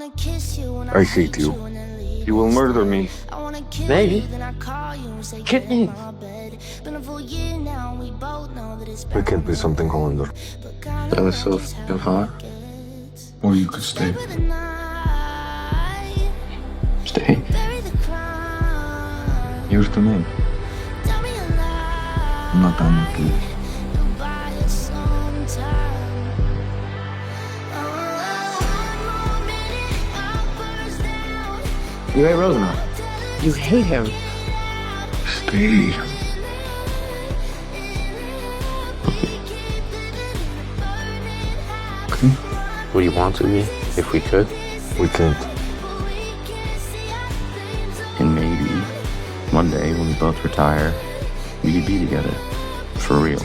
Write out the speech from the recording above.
I hate you. You will murder me. Maybe. Kill me. We can't be something Hollander. That was so f***ing hot. Or you could stay. Stay. Here's the name. I'm not done with you. You hate Rosemont. You hate him. Stay. Okay. Would you want to be, if we could? We can't. And maybe one day when we both retire, we could be together. For real.